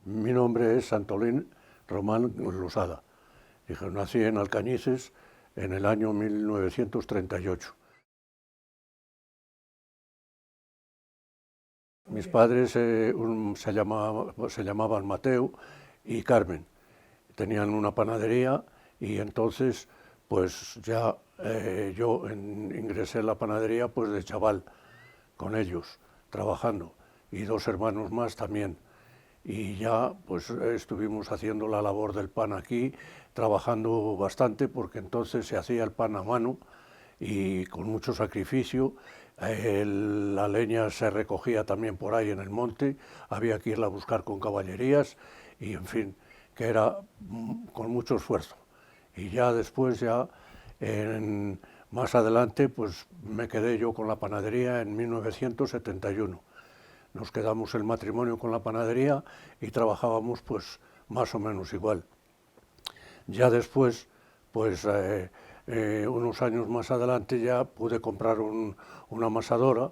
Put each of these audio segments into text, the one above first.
Mi nombre es Antolín Román Losada. Nací en Alcañices en el año 1938. Mis padres se llamaban Mateo y Carmen. Tenían una panadería y entonces pues ya ingresé en la panadería pues de chaval con ellos, trabajando, y dos hermanos más también. Y ya pues estuvimos haciendo la labor del pan aquí, trabajando bastante porque entonces se hacía el pan a mano y con mucho sacrificio. La leña se recogía también por ahí en el monte, había que irla a buscar con caballerías y en fin, que era con mucho esfuerzo. Y ya después, más adelante, pues me quedé yo con la panadería en 1971. Nos quedamos el matrimonio con la panadería y trabajábamos pues más o menos igual. Ya después, pues unos años más adelante ya pude comprar una amasadora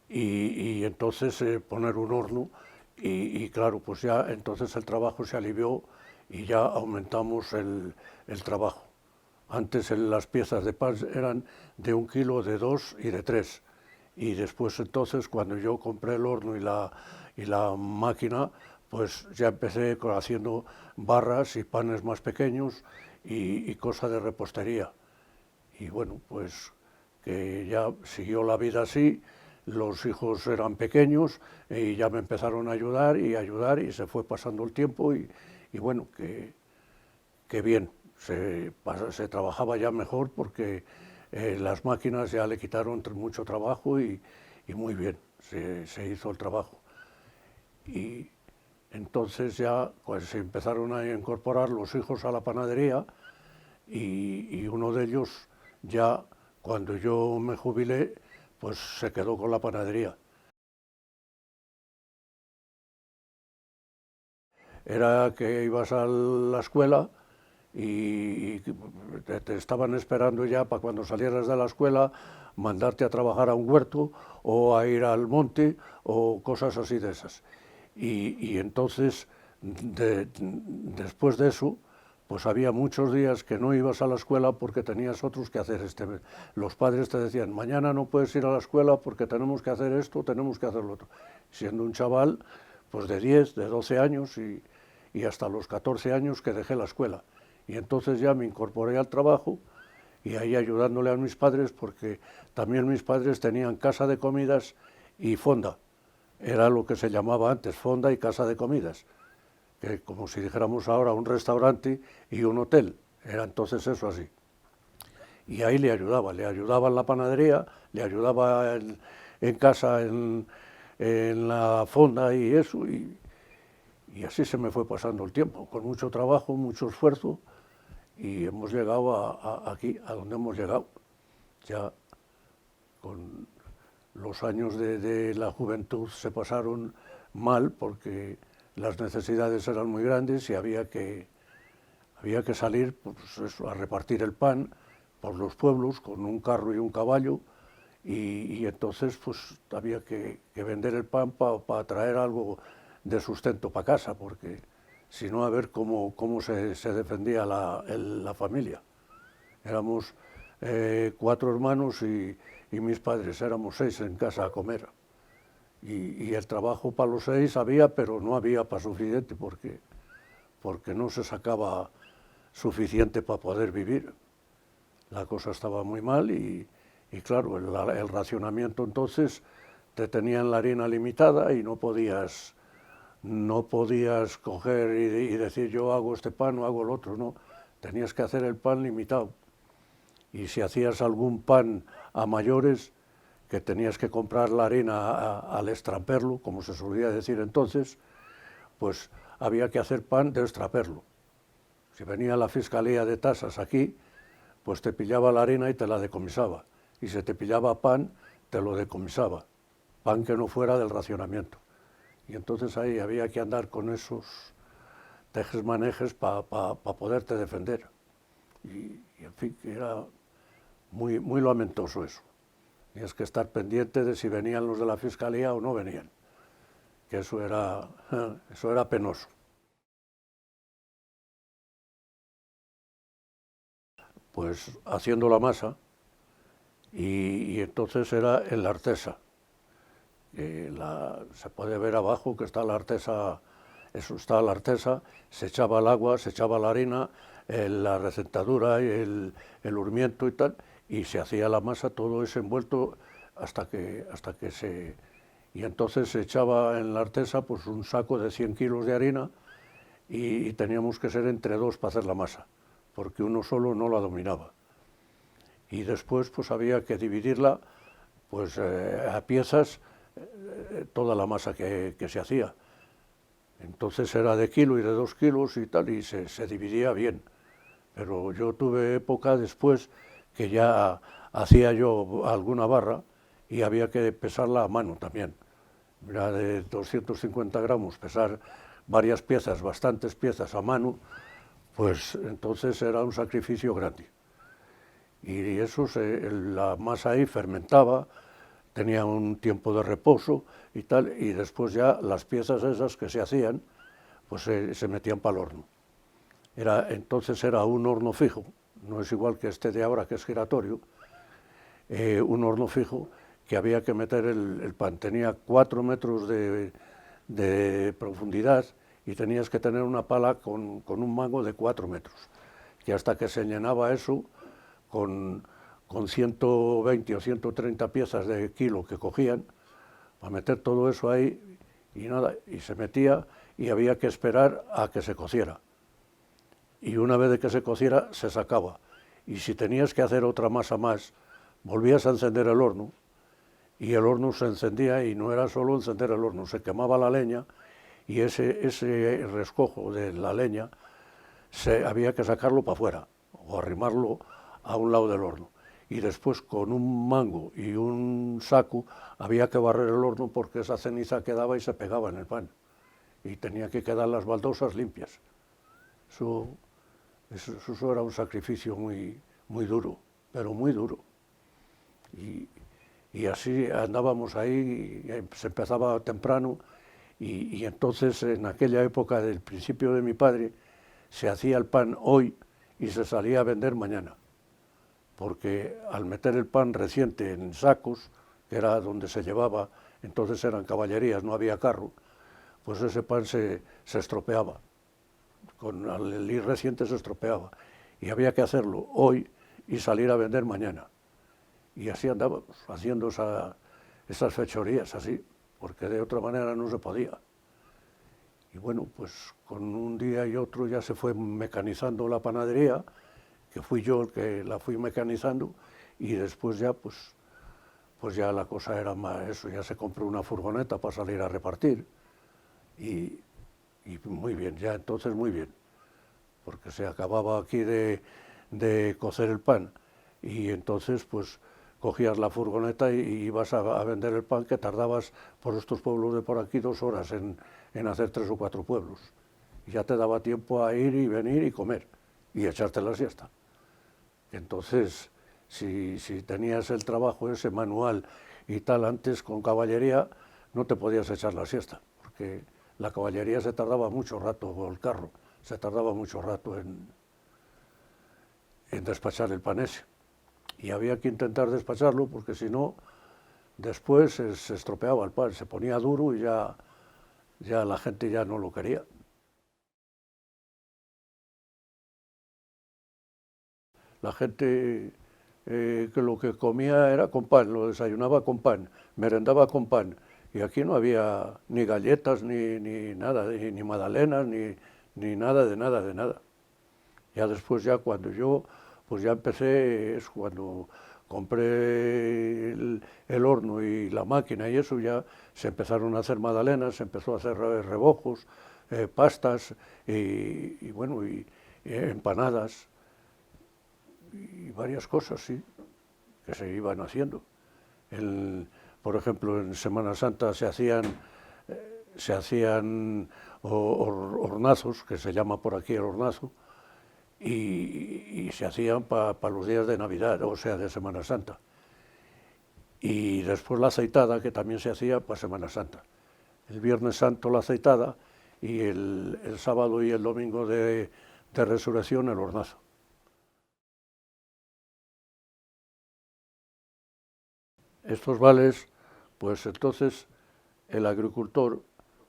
y entonces poner un horno y claro, pues ya entonces el trabajo se alivió y ya aumentamos el trabajo. Antes las piezas de pan eran de 1 kilo, de 2 y de 3. Y después entonces cuando yo compré el horno y la máquina, pues ya empecé haciendo barras y panes más pequeños y cosa de repostería. Y bueno, pues que ya siguió la vida así, los hijos eran pequeños y ya me empezaron a ayudar y se fue pasando el tiempo y bueno, que bien, se trabajaba ya mejor porque las máquinas ya le quitaron mucho trabajo y muy bien, se hizo el trabajo. Y entonces ya pues, se empezaron a incorporar los hijos a la panadería y uno de ellos ya cuando yo me jubilé pues se quedó con la panadería. Era que ibas a la escuela y te estaban esperando ya para cuando salieras de la escuela mandarte a trabajar a un huerto o a ir al monte o cosas así de esas. Y entonces, después de eso, pues había muchos días que no ibas a la escuela porque tenías otros que hacer. Los padres te decían, mañana no puedes ir a la escuela porque tenemos que hacer esto, tenemos que hacer lo otro. Siendo un chaval, pues de 10, de 12 años y hasta los 14 años que dejé la escuela. Y entonces ya me incorporé al trabajo y ahí ayudándole a mis padres porque también mis padres tenían casa de comidas y fonda. Era lo que se llamaba antes fonda y casa de comidas, que como si dijéramos ahora un restaurante y un hotel. Era entonces eso así. Y ahí le ayudaba en la panadería, le ayudaba en casa en la fonda y eso, y así se me fue pasando el tiempo, con mucho trabajo, mucho esfuerzo, y hemos llegado aquí, a donde hemos llegado. Ya con los años de la juventud se pasaron mal porque las necesidades eran muy grandes y había que salir pues eso, a repartir el pan por los pueblos con un carro y un caballo y entonces pues había que vender el pan para traer algo de sustento para casa porque si no a ver cómo se defendía la familia. Éramos 4 hermanos y mis padres, éramos 6 en casa a comer. Y el trabajo para los 6 había, pero no había para suficiente porque no se sacaba suficiente para poder vivir. La cosa estaba muy mal y claro, el racionamiento entonces te tenían la harina limitada y no podías coger y decir yo hago este pan o hago el otro, no. Tenías que hacer el pan limitado. Y si hacías algún pan a mayores, que tenías que comprar la harina al extraperlo, como se solía decir entonces, pues había que hacer pan de extraperlo. Si venía la Fiscalía de Tasas aquí, pues te pillaba la harina y te la decomisaba. Y si te pillaba pan, te lo decomisaba. Pan que no fuera del racionamiento. Y entonces ahí había que andar con esos tejes-manejes para poderte defender. Y en fin, era muy lamentoso eso. Tenías que estar pendiente de si venían los de la Fiscalía o no venían. Que eso era penoso. pues haciendo la masa, y entonces era en la artesa. Se puede ver abajo que está la artesa, eso está la artesa, se echaba el agua, se echaba la harina, la recentadura y el urmiento y tal, y se hacía la masa, todo eso envuelto hasta que se... Y entonces se echaba en la artesa pues un saco de 100 kilos de harina y teníamos que ser entre dos para hacer la masa, porque uno solo no la dominaba. Y después pues había que dividirla pues a piezas, toda la masa que se hacía. Entonces era de kilo y de 2 kilos y tal, y se dividía bien. Pero yo tuve época después que ya hacía yo alguna barra y había que pesarla a mano también. Era de 250 gramos, pesar varias piezas, bastantes piezas a mano, pues entonces era un sacrificio grande. Y eso, la masa ahí fermentaba, tenía un tiempo de reposo y tal, y después ya las piezas esas que se hacían, pues se metían para el horno. Entonces era un horno fijo, no es igual que este de ahora que es giratorio, un horno fijo que había que meter el pan. Tenía 4 metros de profundidad y tenías que tener una pala con un mango de 4 metros, que hasta que se llenaba eso, con 120 o 130 piezas de kilo que cogían, para meter todo eso ahí y nada, y se metía y había que esperar a que se cociera. Y una vez de que se cociera, se sacaba. Y si tenías que hacer otra masa más, volvías a encender el horno y el horno se encendía y no era solo encender el horno, se quemaba la leña y ese rescojo de la leña había que sacarlo para afuera o arrimarlo a un lado del horno. Y después con un mango y un saco había que barrer el horno porque esa ceniza quedaba y se pegaba en el pan. Y tenía que quedar las baldosas limpias. Eso era un sacrificio muy, muy duro, pero muy duro. Y así andábamos ahí, se empezaba temprano y entonces en aquella época del principio de mi padre se hacía el pan hoy y se salía a vender mañana, porque al meter el pan reciente en sacos, que era donde se llevaba, entonces eran caballerías, no había carro, pues ese pan se estropeaba, al ir reciente se estropeaba, y había que hacerlo hoy y salir a vender mañana. Y así andábamos, haciendo esas fechorías así, porque de otra manera no se podía. Y bueno, pues con un día y otro ya se fue mecanizando la panadería, que fui yo el que la fui mecanizando, y después ya pues ya la cosa era más eso, ya se compró una furgoneta para salir a repartir, y muy bien, ya entonces muy bien, porque se acababa aquí de cocer el pan, y entonces pues cogías la furgoneta y ibas a vender el pan, que tardabas por estos pueblos de por aquí 2 horas en hacer 3 o 4 pueblos. Y ya te daba tiempo a ir y venir y comer y echarte la siesta. Entonces, si tenías el trabajo ese manual y tal antes con caballería, no te podías echar la siesta, porque la caballería se tardaba mucho rato, o el carro, se tardaba mucho rato en despachar el pan ese. Y había que intentar despacharlo porque si no, después se estropeaba el pan, se ponía duro y ya la gente ya no lo quería. La gente que lo que comía era con pan, lo desayunaba con pan, merendaba con pan. Y aquí no había ni galletas, ni nada, ni magdalenas, ni nada de nada de nada. Ya después, ya cuando yo, pues ya empecé, es cuando compré el horno y la máquina y eso, ya se empezaron a hacer magdalenas, se empezó a hacer rebojos, pastas y bueno, y empanadas y varias cosas, sí, que se iban haciendo. Por ejemplo, en Semana Santa se hacían hornazos, que se llama por aquí el hornazo, y se hacían para los días de Navidad, o sea, de Semana Santa. Y después la aceitada, que también se hacía para Semana Santa. El Viernes Santo la aceitada y el sábado y el domingo de Resurrección el hornazo. Estos vales, pues entonces el agricultor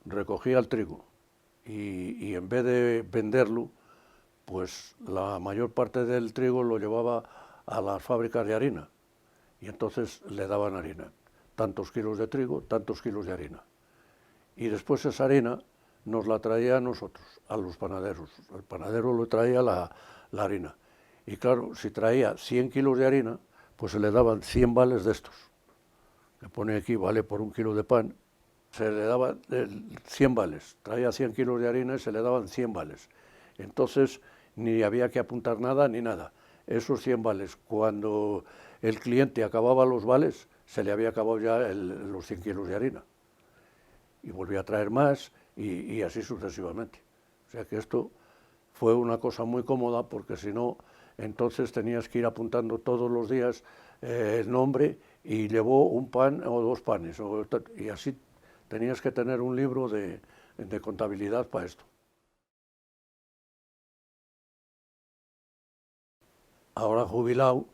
recogía el trigo y en vez de venderlo, pues la mayor parte del trigo lo llevaba a las fábricas de harina y entonces le daban harina, tantos kilos de trigo, tantos kilos de harina. Y después esa harina nos la traía a nosotros, a los panaderos. El panadero lo traía la harina. Y claro, si traía 100 kilos de harina, pues se le daban 100 vales de estos. Le pone aquí, vale por un kilo de pan, se le daban 100 vales. Traía 100 kilos de harina y se le daban 100 vales. Entonces, ni había que apuntar nada ni nada. Esos 100 vales, cuando el cliente acababa los vales, se le había acabado ya los 100 kilos de harina. Y volvía a traer más y así sucesivamente. O sea que esto fue una cosa muy cómoda porque si no, entonces tenías que ir apuntando todos los días el nombre y llevó un pan o dos panes. Y así tenías que tener un libro de contabilidad para esto. Ahora jubilado,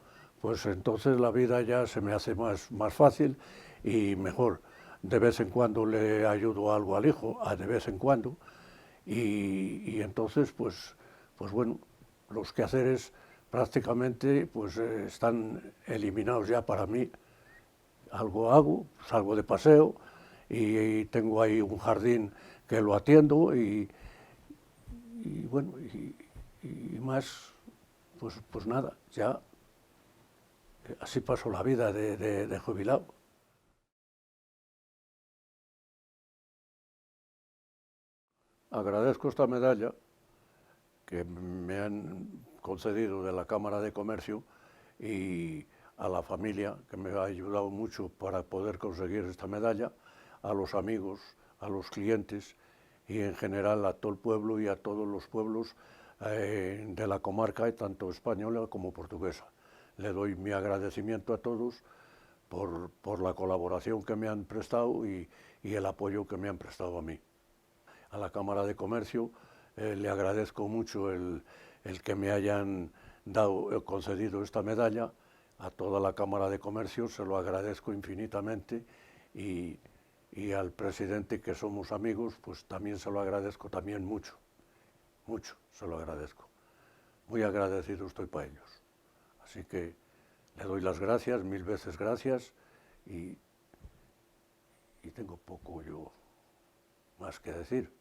pues entonces la vida ya se me hace más fácil y mejor. De vez en cuando le ayudo algo al hijo, de vez en cuando, y entonces pues bueno, los quehaceres prácticamente pues están eliminados ya para mí. Algo hago, salgo de paseo y tengo ahí un jardín que lo atiendo y bueno, y más, pues nada, ya así pasó la vida de jubilado. Agradezco esta medalla que me han concedido de la Cámara de Comercio y a la familia que me ha ayudado mucho para poder conseguir esta medalla, a los amigos, a los clientes y en general a todo el pueblo y a todos los pueblos de la comarca, tanto española como portuguesa. Le doy mi agradecimiento a todos por la colaboración que me han prestado y el apoyo que me han prestado a mí. A la Cámara de Comercio le agradezco mucho el que me hayan concedido esta medalla. A toda la Cámara de Comercio se lo agradezco infinitamente y al presidente, que somos amigos, pues también se lo agradezco también mucho, mucho se lo agradezco. Muy agradecido estoy para ellos. Así que le doy las gracias, mil veces gracias y tengo poco yo más que decir.